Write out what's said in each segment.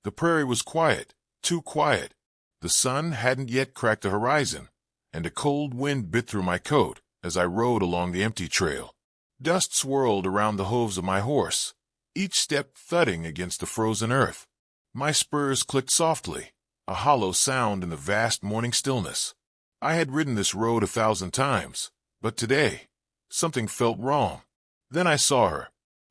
The prairie was quiet, too quiet. The sun hadn't yet cracked the horizon, and a cold wind bit through my coat as I rode along the empty trail. Dust swirled around the hooves of my horse, each step thudding against the frozen earth. My spurs clicked softly, a hollow sound in the vast morning stillness. I had ridden this road 1,000 times, but today, something felt wrong. Then I saw her.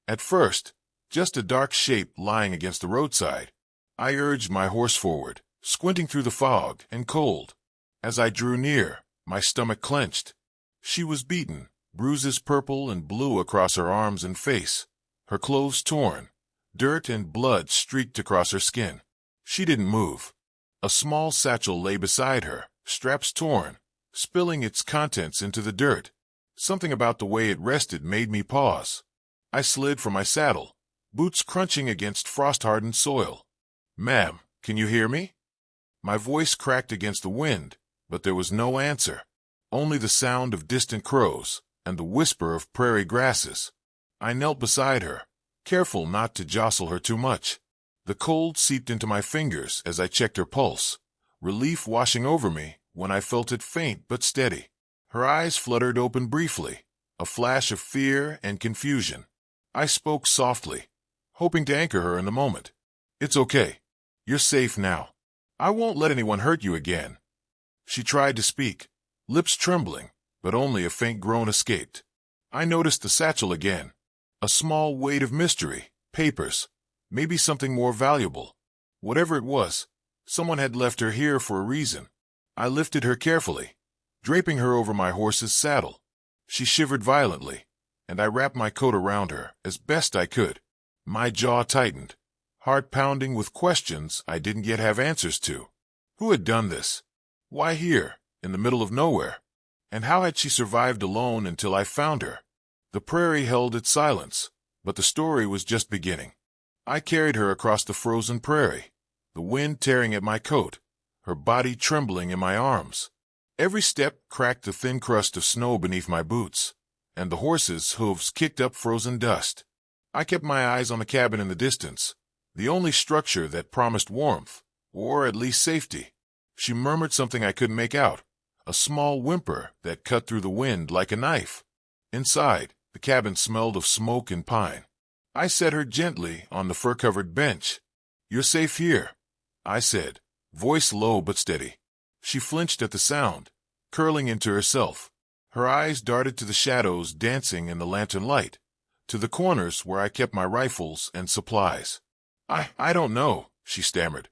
At first, just a dark shape lying against the roadside. I urged my horse forward, squinting through the fog and cold. As I drew near, my stomach clenched. She was beaten, bruises purple and blue across her arms and face, her clothes torn. Dirt and blood streaked across her skin. She didn't move. A small satchel lay beside her, straps torn, spilling its contents into the dirt. Something about the way it rested made me pause. I slid from my saddle, boots crunching against frost-hardened soil. "Ma'am, can you hear me?" My voice cracked against the wind, but there was no answer. Only the sound of distant crows and the whisper of prairie grasses. I knelt beside her, careful not to jostle her too much. The cold seeped into my fingers as I checked her pulse, relief washing over me when I felt it faint but steady. Her eyes fluttered open briefly, a flash of fear and confusion. I spoke softly, hoping to anchor her in the moment. "It's okay. You're safe now. I won't let anyone hurt you again." She tried to speak, lips trembling, but only a faint groan escaped. I noticed the satchel again. A small weight of mystery, papers, maybe something more valuable. Whatever it was, someone had left her here for a reason. I lifted her carefully, draping her over my horse's saddle. She shivered violently, and I wrapped my coat around her as best I could. My jaw tightened, heart pounding with questions I didn't yet have answers to. Who had done this? Why here, in the middle of nowhere? And how had she survived alone until I found her? The prairie held its silence, but the story was just beginning. I carried her across the frozen prairie, the wind tearing at my coat, her body trembling in my arms. Every step cracked the thin crust of snow beneath my boots, and the horse's hooves kicked up frozen dust. I kept my eyes on the cabin in the distance, the only structure that promised warmth, or at least safety. She murmured something I couldn't make out, a small whimper that cut through the wind like a knife. Inside, the cabin smelled of smoke and pine. I set her gently on the fur-covered bench. "You're safe here," I said, voice low but steady. She flinched at the sound, curling into herself. Her eyes darted to the shadows dancing in the lantern light, to the corners where I kept my rifles and supplies. I don't know," she stammered.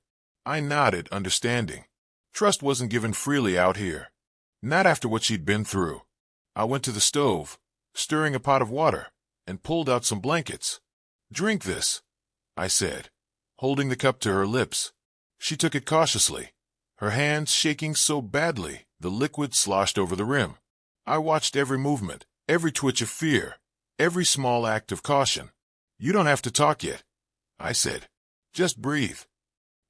I nodded, understanding. Trust wasn't given freely out here. Not after what she'd been through. I went to the stove, stirring a pot of water, and pulled out some blankets. "Drink this," I said, holding the cup to her lips. She took it cautiously, her hands shaking so badly the liquid sloshed over the rim. I watched every movement, every twitch of fear, every small act of caution. "You don't have to talk yet," I said. "Just breathe."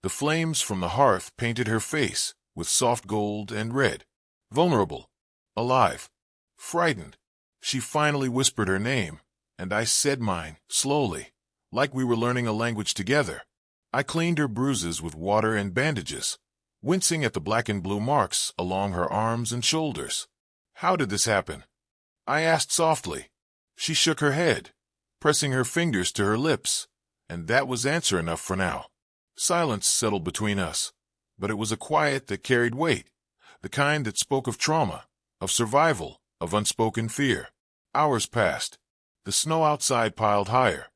The flames from the hearth painted her face with soft gold and red. Vulnerable, alive, frightened. She finally whispered her name, and I said mine, slowly, like we were learning a language together. I cleaned her bruises with water and bandages, wincing at the black and blue marks along her arms and shoulders. "How did this happen?" I asked softly. She shook her head, pressing her fingers to her lips, and that was answer enough for now. Silence settled between us, but it was a quiet that carried weight, the kind that spoke of trauma, of survival, of unspoken fear. Hours passed. The snow outside piled higher.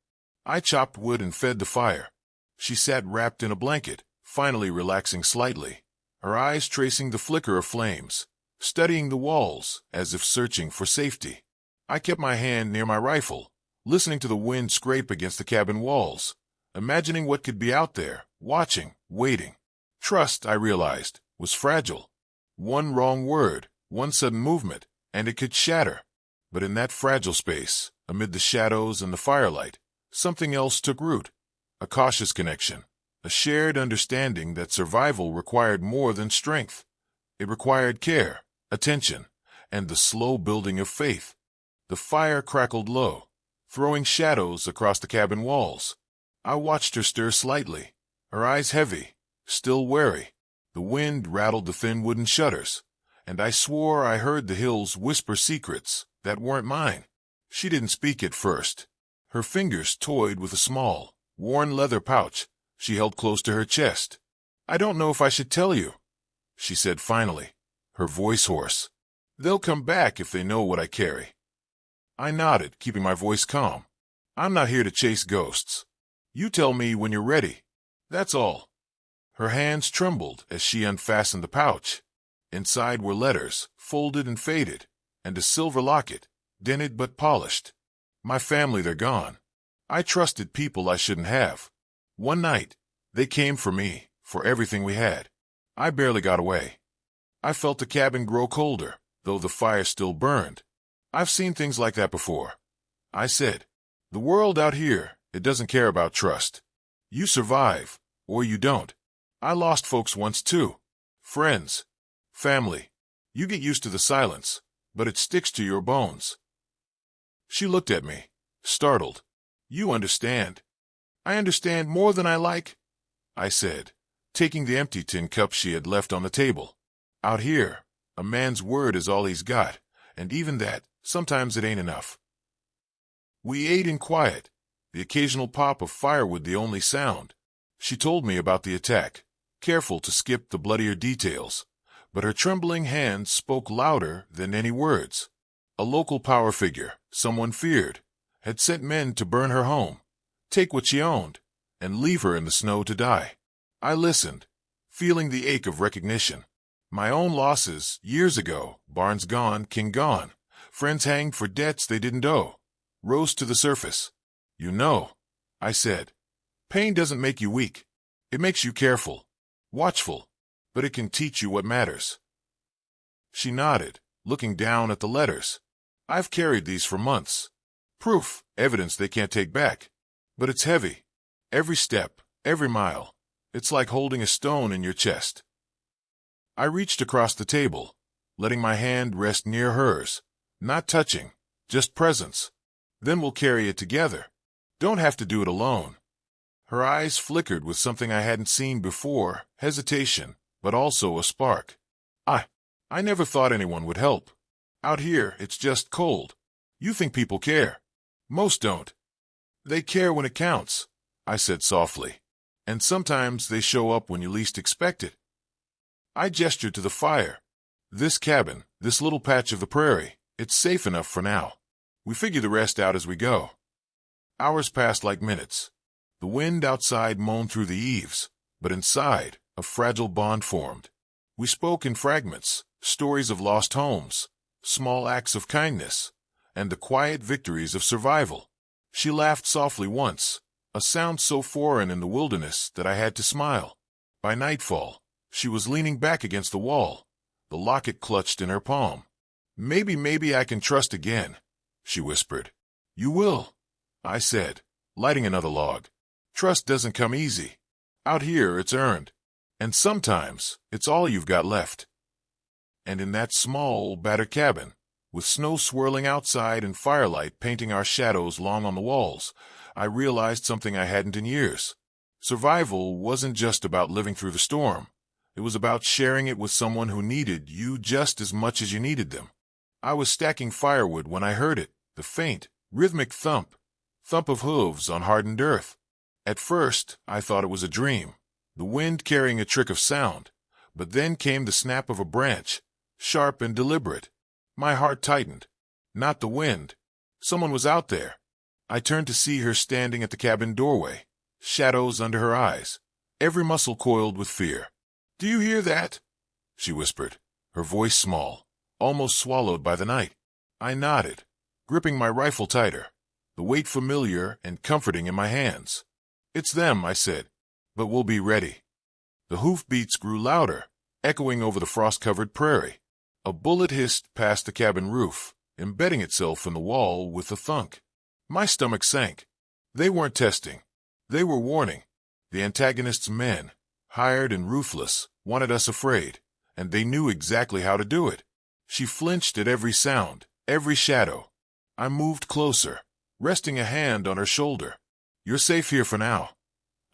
I chopped wood and fed the fire. She sat wrapped in a blanket, finally relaxing slightly, her eyes tracing the flicker of flames, studying the walls as if searching for safety. I kept my hand near my rifle, listening to the wind scrape against the cabin walls, imagining what could be out there, watching, waiting. Trust, I realized, was fragile. One wrong word, one sudden movement, and it could shatter. But in that fragile space, amid the shadows and the firelight, something else took root. A cautious connection, a shared understanding that survival required more than strength. It required care, attention, and the slow building of faith. The fire crackled low, throwing shadows across the cabin walls. I watched her stir slightly, her eyes heavy, still wary. The wind rattled the thin wooden shutters, and I swore I heard the hills whisper secrets that weren't mine. She didn't speak at first. Her fingers toyed with a small, worn leather pouch she held close to her chest. "I don't know if I should tell you," she said finally, her voice hoarse. "They'll come back if they know what I carry." I nodded, keeping my voice calm. "I'm not here to chase ghosts. You tell me when you're ready. That's all." Her hands trembled as she unfastened the pouch. Inside were letters, folded and faded, and a silver locket, dented but polished. My family, they're gone. I trusted people I shouldn't have. One night, they came for me, for everything we had. I barely got away. I felt the cabin grow colder, though the fire still burned. "I've seen things like that before," I said. "The world out here, it doesn't care about trust. You survive, or you don't. I lost folks once too. Friends. Family. You get used to the silence, but it sticks to your bones." She looked at me, startled. "You understand." "I understand more than I like," I said, taking the empty tin cup she had left on the table. "Out here, a man's word is all he's got, and even that, sometimes it ain't enough." We ate in quiet, the occasional pop of firewood the only sound. She told me about the attack, careful to skip the bloodier details, but her trembling hands spoke louder than any words. A local power figure, someone feared, had sent men to burn her home, take what she owned, and leave her in the snow to die. I listened, feeling the ache of recognition. My own losses, years ago, barns gone, king gone, friends hanged for debts they didn't owe, rose to the surface. "You know," I said, "pain doesn't make you weak. It makes you careful, watchful, but it can teach you what matters." She nodded, looking down at the letters. "I've carried these for months. Proof, evidence they can't take back. But it's heavy. Every step, every mile. It's like holding a stone in your chest." I reached across the table, letting my hand rest near hers. Not touching, just presence. "Then we'll carry it together. Don't have to do it alone." Her eyes flickered with something I hadn't seen before, hesitation, but also a spark. I never thought anyone would help. Out here, it's just cold. You think people care. Most don't. "They care when it counts," I said softly. "And sometimes they show up when you least expect it." I gestured to the fire. "This cabin, this little patch of the prairie, it's safe enough for now. We figure the rest out as we go." Hours passed like minutes. The wind outside moaned through the eaves, but inside, a fragile bond formed. We spoke in fragments, stories of lost homes, small acts of kindness, and the quiet victories of survival. She laughed softly once, a sound so foreign in the wilderness that I had to smile. By nightfall, she was leaning back against the wall, the locket clutched in her palm. Maybe I can trust again," she whispered. "You will," I said, lighting another log. "Trust doesn't come easy. Out here, it's earned. And sometimes, it's all you've got left." And in that small, battered cabin, with snow swirling outside and firelight painting our shadows long on the walls, I realized something I hadn't in years. Survival wasn't just about living through the storm. It was about sharing it with someone who needed you just as much as you needed them. I was stacking firewood when I heard it, the faint, rhythmic thump of hooves on hardened earth. At first, I thought it was a dream, the wind carrying a trick of sound, but then came the snap of a branch, sharp and deliberate. My heart tightened. Not the wind. Someone was out there. I turned to see her standing at the cabin doorway, shadows under her eyes, every muscle coiled with fear. "Do you hear that?" she whispered, her voice small, almost swallowed by the night. I nodded, gripping my rifle tighter, the weight familiar and comforting in my hands. "It's them," I said, "but we'll be ready." The hoofbeats grew louder, echoing over the frost-covered prairie. A bullet hissed past the cabin roof, embedding itself in the wall with a thunk. My stomach sank. They weren't testing. They were warning. The antagonist's men, hired and ruthless, wanted us afraid, and they knew exactly how to do it. She flinched at every sound, every shadow. I moved closer, resting a hand on her shoulder. "You're safe here for now,"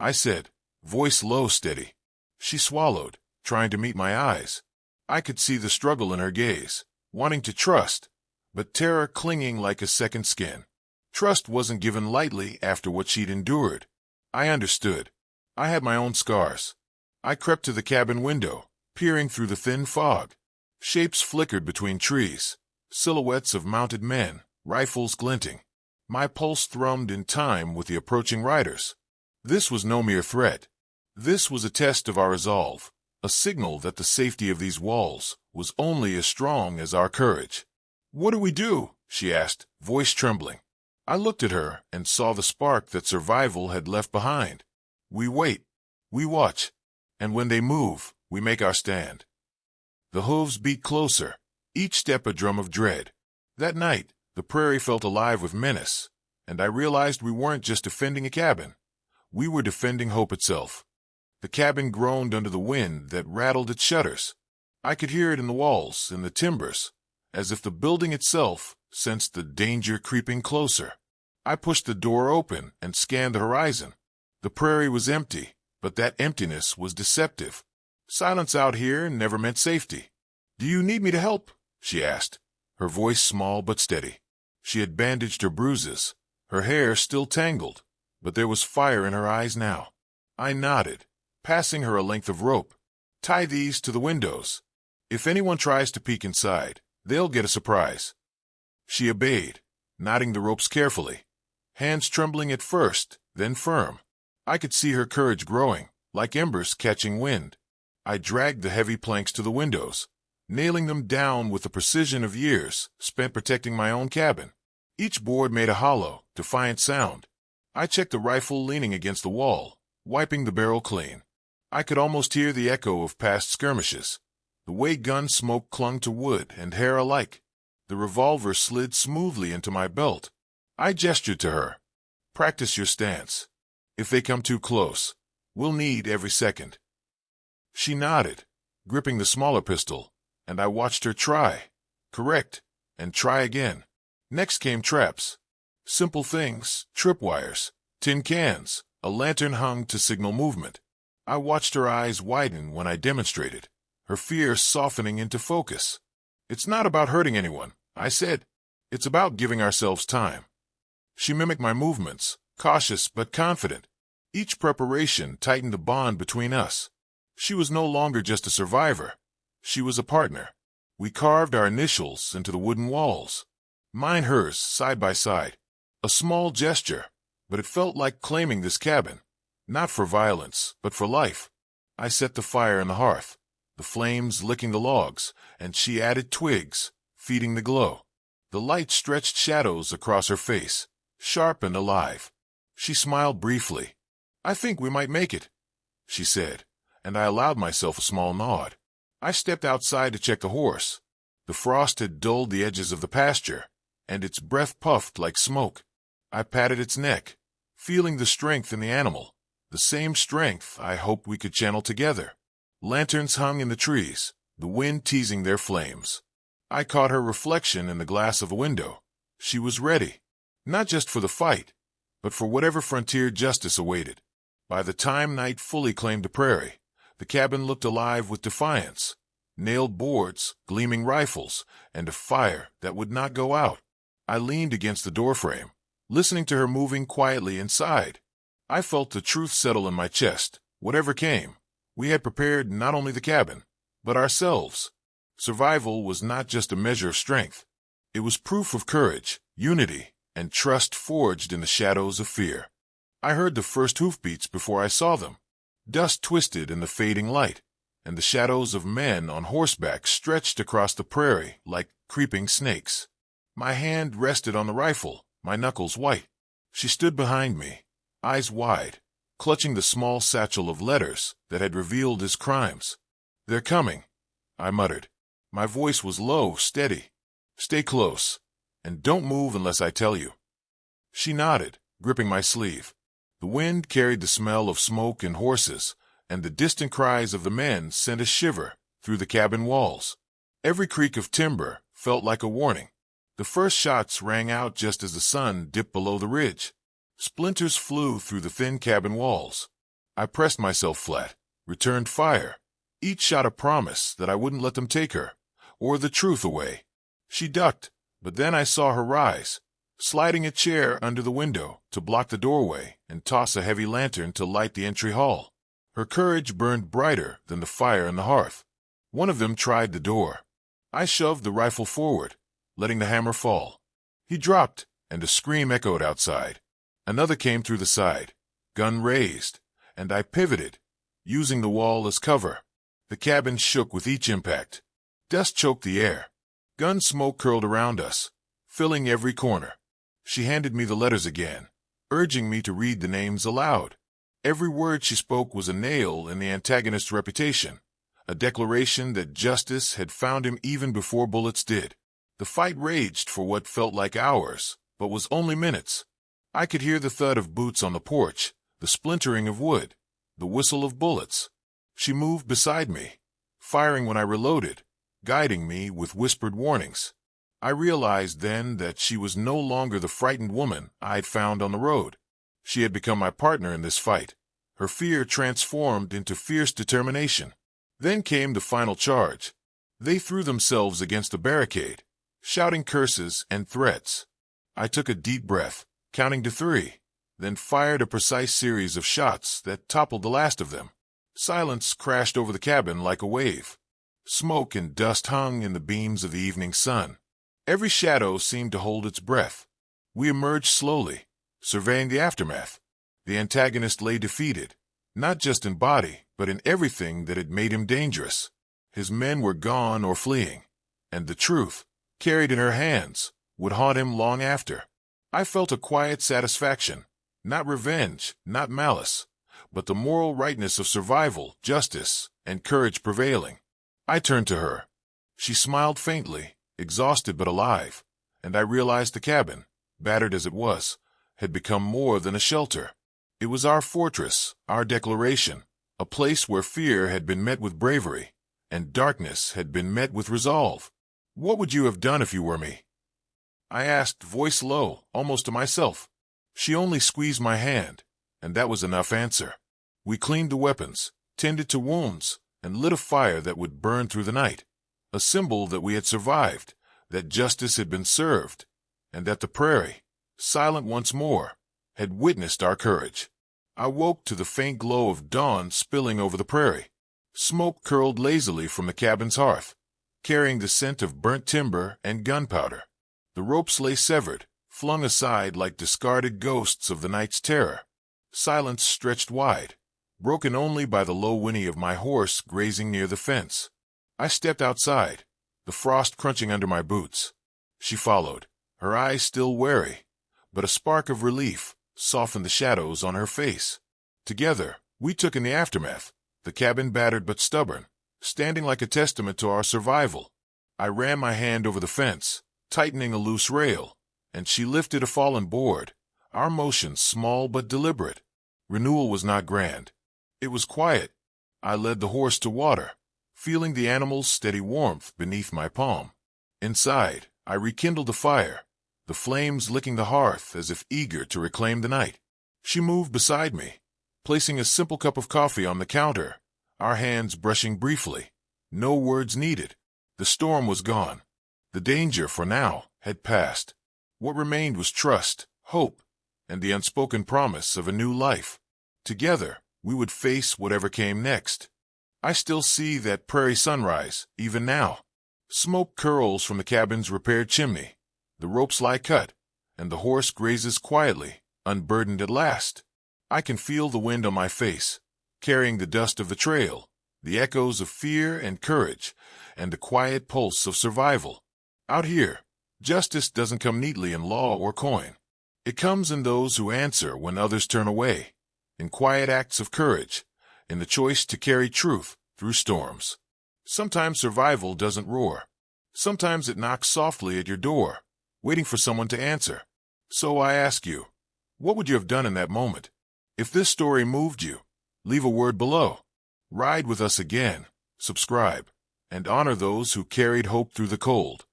I said, voice low, steady. She swallowed, trying to meet my eyes. I could see the struggle in her gaze, wanting to trust, but terror clinging like a second skin. Trust wasn't given lightly after what she'd endured. I understood. I had my own scars. I crept to the cabin window, peering through the thin fog. Shapes flickered between trees, silhouettes of mounted men, rifles glinting. My pulse thrummed in time with the approaching riders. This was no mere threat. This was a test of our resolve, a signal that the safety of these walls was only as strong as our courage. "What do we do?" she asked, voice trembling. I looked at her and saw the spark that survival had left behind. "We wait. We watch. And when they move, we make our stand." The hooves beat closer, each step a drum of dread. That night, the prairie felt alive with menace, and I realized we weren't just defending a cabin. We were defending hope itself. The cabin groaned under the wind that rattled its shutters. I could hear it in the walls, in the timbers, as if the building itself sensed the danger creeping closer. I pushed the door open and scanned the horizon. The prairie was empty, but that emptiness was deceptive. Silence out here never meant safety. "Do you need me to help?" she asked, her voice small but steady. She had bandaged her bruises, her hair still tangled, but there was fire in her eyes now. I nodded, passing her a length of rope. "Tie these to the windows. If anyone tries to peek inside, they'll get a surprise." She obeyed, knotting the ropes carefully, hands trembling at first, then firm. I could see her courage growing, like embers catching wind. I dragged the heavy planks to the windows, nailing them down with the precision of years spent protecting my own cabin. Each board made a hollow, defiant sound. I checked the rifle leaning against the wall, wiping the barrel clean. I could almost hear the echo of past skirmishes. The way gun smoke clung to wood and hair alike. The revolver slid smoothly into my belt. I gestured to her. "Practice your stance. If they come too close, we'll need every second." She nodded, gripping the smaller pistol, and I watched her try, correct, and try again. Next came traps. Simple things, tripwires, tin cans, a lantern hung to signal movement. I watched her eyes widen when I demonstrated, her fear softening into focus. "It's not about hurting anyone," I said. "It's about giving ourselves time." She mimicked my movements, cautious but confident. Each preparation tightened the bond between us. She was no longer just a survivor. She was a partner. We carved our initials into the wooden walls. Mine, hers, side by side. A small gesture, but it felt like claiming this cabin. Not for violence, but for life. I set the fire in the hearth, the flames licking the logs, and she added twigs, feeding the glow. The light stretched shadows across her face, sharp and alive. She smiled briefly. "I think we might make it," she said, and I allowed myself a small nod. I stepped outside to check the horse. The frost had dulled the edges of the pasture, and its breath puffed like smoke. I patted its neck, feeling the strength in the animal, the same strength I hoped we could channel together. Lanterns hung in the trees, the wind teasing their flames. I caught her reflection in the glass of a window. She was ready, not just for the fight, but for whatever frontier justice awaited. By the time night fully claimed the prairie, the cabin looked alive with defiance, nailed boards, gleaming rifles, and a fire that would not go out. I leaned against the doorframe, listening to her moving quietly inside. I felt the truth settle in my chest. Whatever came, we had prepared not only the cabin, but ourselves. Survival was not just a measure of strength. It was proof of courage, unity, and trust forged in the shadows of fear. I heard the first hoofbeats before I saw them. Dust twisted in the fading light, and the shadows of men on horseback stretched across the prairie like creeping snakes. My hand rested on the rifle, my knuckles white. She stood behind me, eyes wide, clutching the small satchel of letters that had revealed his crimes. "They're coming," I muttered. My voice was low, steady. "Stay close, and don't move unless I tell you." She nodded, gripping my sleeve. The wind carried the smell of smoke and horses, and the distant cries of the men sent a shiver through the cabin walls. Every creak of timber felt like a warning. The first shots rang out just as the sun dipped below the ridge. Splinters flew through the thin cabin walls. I pressed myself flat, returned fire. Each shot a promise that I wouldn't let them take her, or the truth away. She ducked, but then I saw her rise, sliding a chair under the window to block the doorway and toss a heavy lantern to light the entry hall. Her courage burned brighter than the fire in the hearth. One of them tried the door. I shoved the rifle forward, letting the hammer fall. He dropped, and a scream echoed outside. Another came through the side, gun raised, and I pivoted, using the wall as cover. The cabin shook with each impact. Dust choked the air. Gun smoke curled around us, filling every corner. She handed me the letters again, urging me to read the names aloud. Every word she spoke was a nail in the antagonist's reputation, a declaration that justice had found him even before bullets did. The fight raged for what felt like hours, but was only minutes. I could hear the thud of boots on the porch, the splintering of wood, the whistle of bullets. She moved beside me, firing when I reloaded, guiding me with whispered warnings. I realized then that she was no longer the frightened woman I'd found on the road. She had become my partner in this fight, her fear transformed into fierce determination. Then came the final charge. They threw themselves against the barricade, shouting curses and threats. I took a deep breath, counting to 3, then fired a precise series of shots that toppled the last of them. Silence crashed over the cabin like a wave. Smoke and dust hung in the beams of the evening sun. Every shadow seemed to hold its breath. We emerged slowly, surveying the aftermath. The antagonist lay defeated, not just in body, but in everything that had made him dangerous. His men were gone or fleeing, and the truth, carried in her hands, would haunt him long after. I felt a quiet satisfaction, not revenge, not malice, but the moral rightness of survival, justice, and courage prevailing. I turned to her. She smiled faintly, exhausted but alive, and I realized the cabin, battered as it was, had become more than a shelter. It was our fortress, our declaration, a place where fear had been met with bravery, and darkness had been met with resolve. "What would you have done if you were me?" I asked, voice low, almost to myself. She only squeezed my hand, and that was enough answer. We cleaned the weapons, tended to wounds, and lit a fire that would burn through the night, a symbol that we had survived, that justice had been served, and that the prairie, silent once more, had witnessed our courage. I woke to the faint glow of dawn spilling over the prairie. Smoke curled lazily from the cabin's hearth, carrying the scent of burnt timber and gunpowder. The ropes lay severed, flung aside like discarded ghosts of the night's terror. Silence stretched wide, broken only by the low whinny of my horse grazing near the fence. I stepped outside, the frost crunching under my boots. She followed, her eyes still wary, but a spark of relief softened the shadows on her face. Together, we took in the aftermath, the cabin battered but stubborn, standing like a testament to our survival. I ran my hand over the fence, tightening a loose rail, and she lifted a fallen board, our motion small but deliberate. Renewal was not grand. It was quiet. I led the horse to water, feeling the animal's steady warmth beneath my palm. Inside, I rekindled the fire, the flames licking the hearth as if eager to reclaim the night. She moved beside me, placing a simple cup of coffee on the counter, our hands brushing briefly. No words needed. The storm was gone. The danger, for now, had passed. What remained was trust, hope, and the unspoken promise of a new life. Together, we would face whatever came next. I still see that prairie sunrise, even now. Smoke curls from the cabin's repaired chimney. The ropes lie cut, and the horse grazes quietly, unburdened at last. I can feel the wind on my face, carrying the dust of the trail, the echoes of fear and courage, and the quiet pulse of survival. Out here, justice doesn't come neatly in law or coin. It comes in those who answer when others turn away, in quiet acts of courage, in the choice to carry truth through storms. Sometimes survival doesn't roar. Sometimes it knocks softly at your door, waiting for someone to answer. So I ask you, what would you have done in that moment? If this story moved you, leave a word below. Ride with us again, subscribe, and honor those who carried hope through the cold.